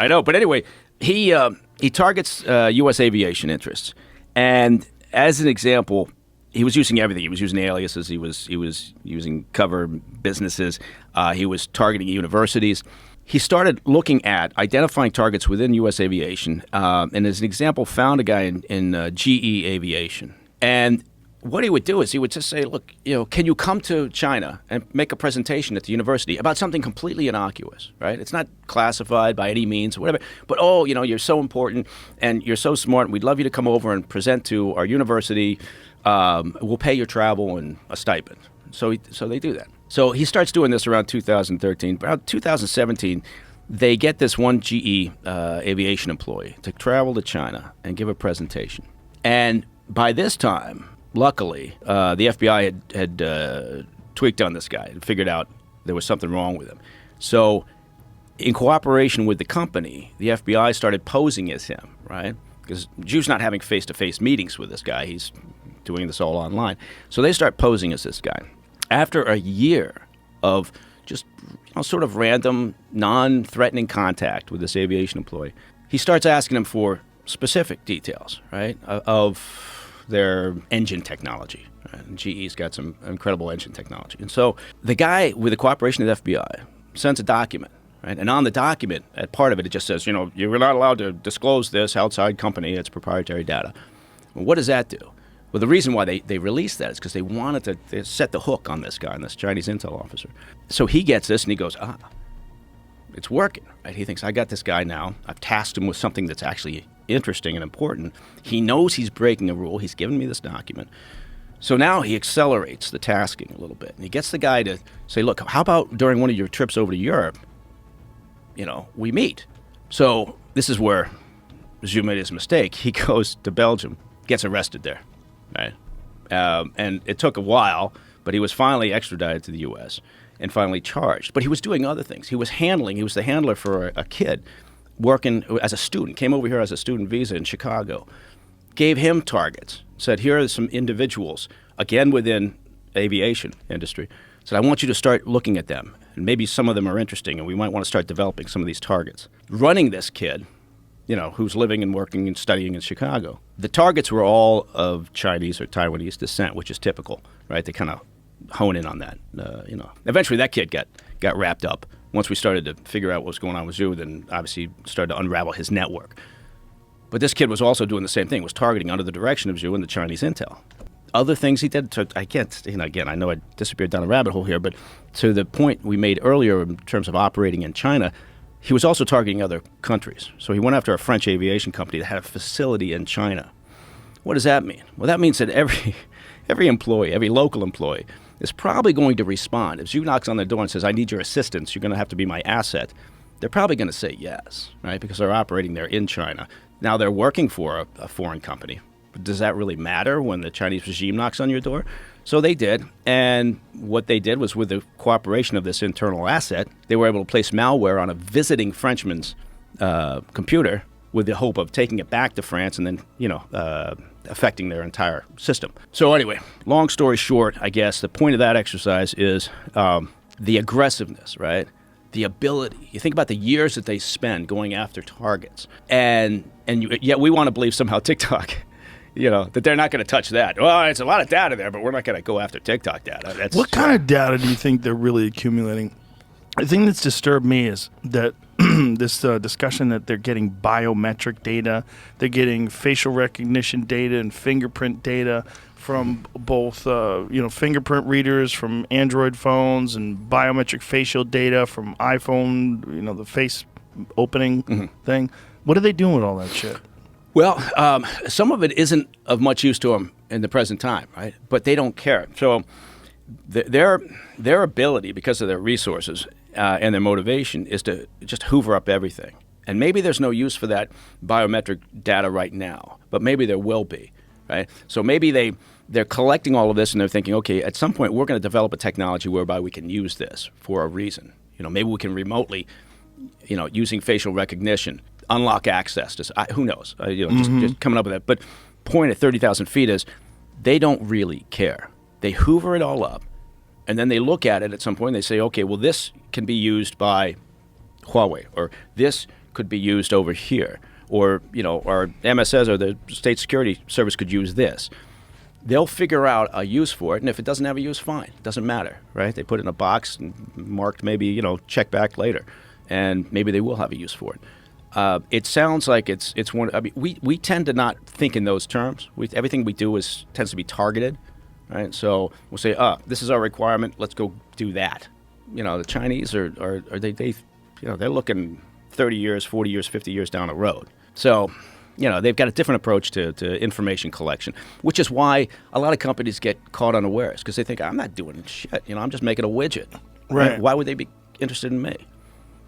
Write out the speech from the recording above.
I know. But anyway, he targets U.S. aviation interests, and as an example, he was using everything. He was using aliases. He was using cover businesses. He was targeting universities. He started looking at identifying targets within U.S. aviation, and as an example, found a guy in GE Aviation. And what he would do is he would just say, look, can you come to China and make a presentation at the university about something completely innocuous, right? It's not classified by any means or whatever, but you're so important and you're so smart, and we'd love you to come over and present to our university. We'll pay your travel and a stipend. So they do that. So he starts doing this around 2013. Around 2017, they get this one GE aviation employee to travel to China and give a presentation. And by this time, luckily, the FBI had tweaked on this guy and figured out there was something wrong with him. So in cooperation with the company, the FBI started posing as him, right? Because Zhu's not having face-to-face meetings with this guy. He's doing this all online. So they start posing as this guy. After a year of just sort of random, non-threatening contact with this aviation employee, he starts asking him for specific details, right, of their engine technology. Right? And GE's got some incredible engine technology. And so the guy, with the cooperation of the FBI, sends a document. Right? And on the document, at part of it, it just says, you're not allowed to disclose this outside company. It's proprietary data. Well, what does that do? Well, the reason why they released that is because they wanted to set the hook on this guy, on this Chinese intel officer. So he gets this and he goes, it's working. Right? He thinks, I got this guy now. I've tasked him with something that's actually interesting and important. He knows he's breaking a rule. He's given me this document. So now he accelerates the tasking a little bit. And he gets the guy to say, look, how about during one of your trips over to Europe, we meet. So this is where Zhu made his mistake. He goes to Belgium, gets arrested there. Right, and it took a while, but he was finally extradited to the U.S. and finally charged. But he was doing other things. He was the handler for a kid working as a student, came over here as a student visa in Chicago, gave him targets, said, here are some individuals, again within aviation industry, said, I want you to start looking at them, and maybe some of them are interesting, and we might want to start developing some of these targets. Running this kid, who's living and working and studying in Chicago. The targets were all of Chinese or Taiwanese descent, which is typical, right? They kind of hone in on that, Eventually, that kid got wrapped up. Once we started to figure out what was going on with Zhu, then obviously started to unravel his network. But this kid was also doing the same thing, was targeting under the direction of Zhu and the Chinese intel. Other things he did, I can't, again, I know I disappeared down a rabbit hole here, but to the point we made earlier in terms of operating in China, he was also targeting other countries. So he went after a French aviation company that had a facility in China. What does that mean? Well, that means that every employee, every local employee, is probably going to respond. If Zhu knocks on the door and says, I need your assistance, you're going to have to be my asset, they're probably going to say yes, right? Because they're operating there in China. Now, they're working for a foreign company. But does that really matter when the Chinese regime knocks on your door? So they did, and what they did was, with the cooperation of this internal asset, they were able to place malware on a visiting Frenchman's computer with the hope of taking it back to France and then, affecting their entire system. So anyway, long story short, I guess the point of that exercise is the aggressiveness, right? The ability. You think about the years that they spend going after targets, and yet we want to believe somehow TikTok, that they're not going to touch that. Well, it's a lot of data there, but we're not going to go after TikTok data. What kind of data do you think they're really accumulating? The thing that's disturbed me is that this discussion that they're getting biometric data, they're getting facial recognition data and fingerprint data from both, fingerprint readers from Android phones and biometric facial data from iPhone, the face opening thing. What are they doing with all that shit? Well, some of it isn't of much use to them in the present time, right? But they don't care. So their ability, because of their resources and their motivation, is to just hoover up everything. And maybe there's no use for that biometric data right now, but maybe there will be, right? So maybe they're collecting all of this and they're thinking, okay, at some point we're going to develop a technology whereby we can use this for a reason. Maybe we can remotely, using facial recognition, unlock access to, who knows, just coming up with that. But point at 30,000 feet is they don't really care. They hoover it all up, and then they look at it at some point and they say, okay, well, this can be used by Huawei, or this could be used over here, or our MSS or the State Security Service could use this. They'll figure out a use for it, and if it doesn't have a use, fine. It doesn't matter, right? They put it in a box and marked maybe, check back later, and maybe they will have a use for it. It sounds like it's one. I mean, we tend to not think in those terms. Everything we do tends to be targeted, right? So we'll say, this is our requirement. Let's go do that. The Chinese are they're looking 30 years, 40 years, 50 years down the road. So. They've got a different approach to information collection, which is why a lot of companies get caught unawares because they think, I'm not doing shit. I'm just making a widget. Right. Why would they be interested in me?